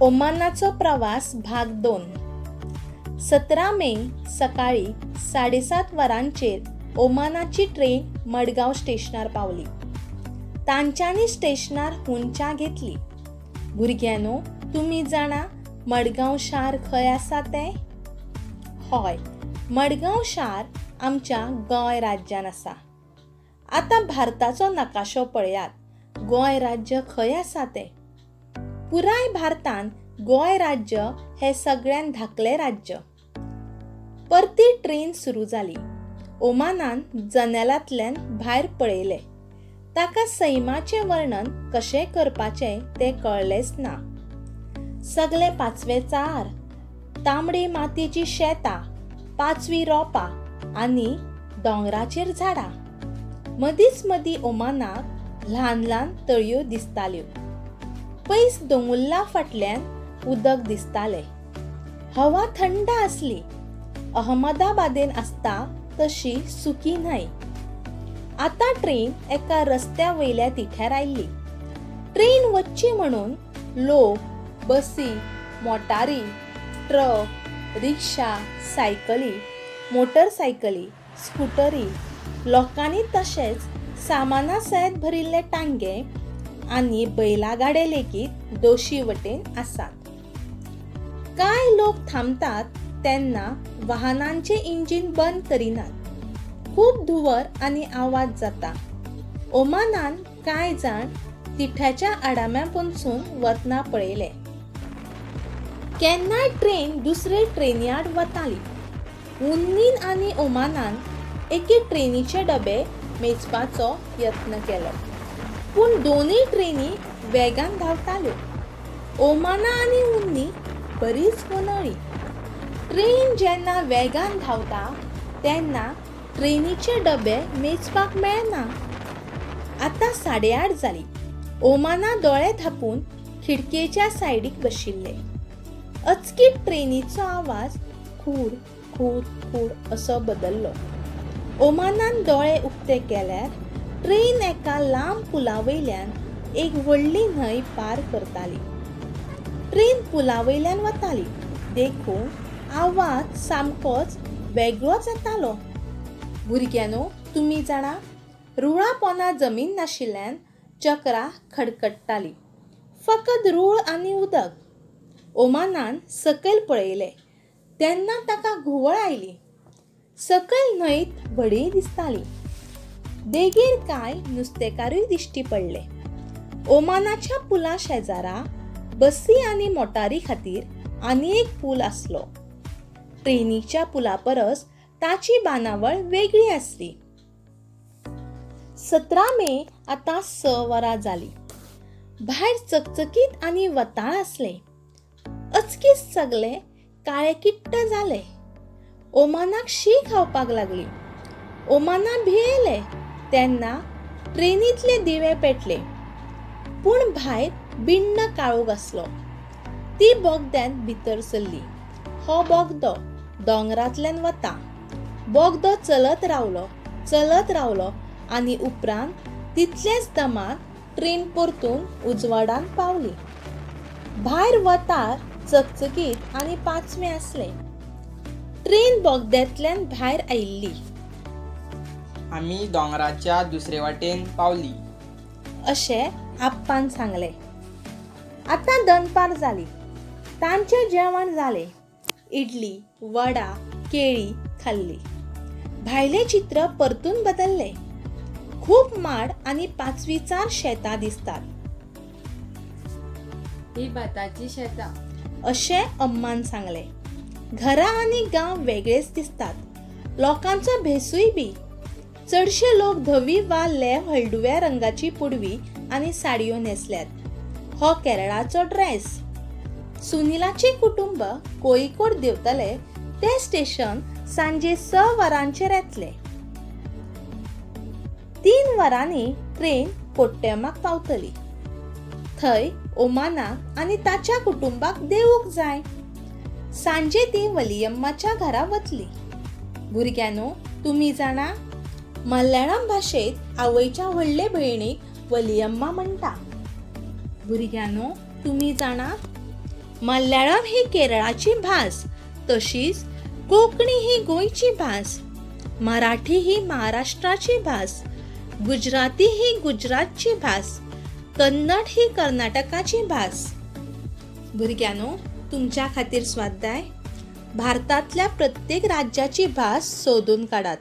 ओमानाचो प्रवास भाग 2. 17 मे सकाळी 7:30 वरांचेर ओमानाची ट्रेन मडगांव स्टेशनार पावली. तांच्यांनी स्टेशनार हुंच्या घेतली. भुरग्यांनो, तुम्ही जाणा मडगांव शार खंय आसा तें? हय, मडगांव शार आमच्या गोंय राज्यान आसा. आतां भारताचो नकाशो पळयात. गोंय राज्य खंय आसा तें? पुराय भारतान गोंय राज्य हे सगळ्यान धाकले राज्य. परती ट्रेन सुरू जाली. ओमानान जनेलांतल्यान भायर पळयलें. ताका सैमाचें वर्णन कशें करपाचें तें कळलेंच ना. सगळे पाचवेचार, तांबडी मातयेची शेतां, पाचवी रोपां आनी दोंगराचेर झाडां. मदींच मदीं ओमानाक ल्हान ल्हान तळयो दिसताल्यो. पयस दोंगुल्ला फाटल्यान उदक दिसतालें. हवा थंड आसली. अहमदाबादेन आसता तशी सुकी न्हय. आतां ट्रेन एका रस्त्या वयल्या तिठ्यार आयिल्ली. ट्रेन वच्ची म्हणून लोक, बसी, मोटारी, ट्रक, रिक्षा, सायकली, मोटरसायकली, स्कूटरी, लोकांनी तशेंच सामाना सयत भरिल्ले टांगे आनी बैलागाडे लेगीत दोशी वटेन आसात. कांय लोक थांबतात तेन्ना वाहनांचे इंजिन बंद करिनात. खूब धुंवर आनी आवाज जाता. ओमानान कांय जाण तिठ्याच्या आडाम्या पोंदसून वतना पळयले. केन्नाय ट्रेन दुसरे ट्रेनी आड वताली. उन्नीन आनी ओमानान एके ट्रेनीचे डबे मेजपाचो यत्न केलो, पूण दोनूय ट्रेनी वेगान धांवताल्यो. ओमाना आनी उन्नी बरीच गोंदळ्ळी. ट्रेन जेन्ना वेगान धांवता तेन्ना ट्रेनीचे डबे मेजपाक मेळना. आतां 8:30 जाली. ओमाना दोळे धांपून खिडकेच्या सायडीक बशिल्ले. अचकीत ट्रेनीचो आवाज खूड खूड खूड असो बदल्लो. ओमानान दोळे उक्ते केल्यार ट्रेन एका लांब पुलावयल्यान एक व्हडली न्हंय पार करताली. ट्रेन पुलावयल्यान वताली, देखून आवाज सामकोच वेगळोच येतालो. भुरग्यांनो, तुमी जाणा, रुळा पोंदा जमीन नाशिल्ल्यान चक्रां खडखडटालीं. फकत रूळ आनी उदक. ओमानान सकयल पळयलें तेन्ना ताका घुंवळ आयली. सकयल न्हंयत व्हडीं दिसताली. देगेर कांय नुस्तेकारूय दिश्टी पडले. ओमानाच्या पुला शेजारा बसी आनी मोटारी खातीर आनी एक पूल आसलो. ट्रेनीच्या पुला परस ताची बांदावळ वेगळी आसली. 17 मे आतां 6 वरां जालीं. भायर चकचकीत आनी वताळ आसलें. अचकीत सगळे काळे किट्ट जाले. ओमानाक शी खावपाक लागली. ओमाना भियेलें तेन्ना ट्रेनींतले दिवे पेटले, पूण भायर बिन्न काळोख आसलो. ती बोगद्यान भितर सरली. हो बोगदो दोंगरांतल्यान वता. बोगदो चलत रावलो आनी उपरांत तितलेच दमात ट्रेन परतून उजवाडान पावली. भायर वतार चकचकीत आनी पाचवें आसलें. ट्रेन बोगद्यांतल्यान भायर आयिल्ली. आमी दोंगराच्या दुसरे वाटेन पावली, अशें आप्पान सांगलें. आतां दनपार जाली. तांचें जेवण जालें. इडली, वडा, केळी खाल्ली. भायलें चित्र परतून बदल्लें. खूब माड आनी 5वी-4 शेतां दिसतात. ही भाताची शेतां, अशें अम्मान सांगलें. घरां आनी गांव वेगळेच दिसतात. लोकांचो भेसूय बी. चडशे लोक धवी वा लेव हळडुव्या रंगाची पुडवी आनी साडयो न्हेसल्यात. हो केरळाचो ड्रेस. सुनिलाचे कुटुंब कोळिकोड देंवतले ते स्टेशन सांजे 6 वरांचेर येतले. 3 वरांनी ट्रेन कोट्टेमाक पावतली. थंय ओमानाक आनी ताच्या कुटुंबाक देवूंक जाय. सांजे ती वलियम्माच्या घरा वतली. भुरग्यांनो, तुमी जाणा, मल्याळम भाशेंत आवयच्या व्हडले भयणीक वलियम्मा म्हणटा. भुरग्यांनो, तुमी जाणा, मल्याळम ही केरळाची भास, तशीच कोंकणी ही गोंयची भास, मराठी ही महाराष्ट्राची भास, गुजराती ही गुजरातची भास, कन्नड ही कर्नाटकाची भास. भुरग्यानो, तुमच्या खातीर स्वाध्याय. भारतातल्या प्रत्येक राज्याची भास सोदून काढात.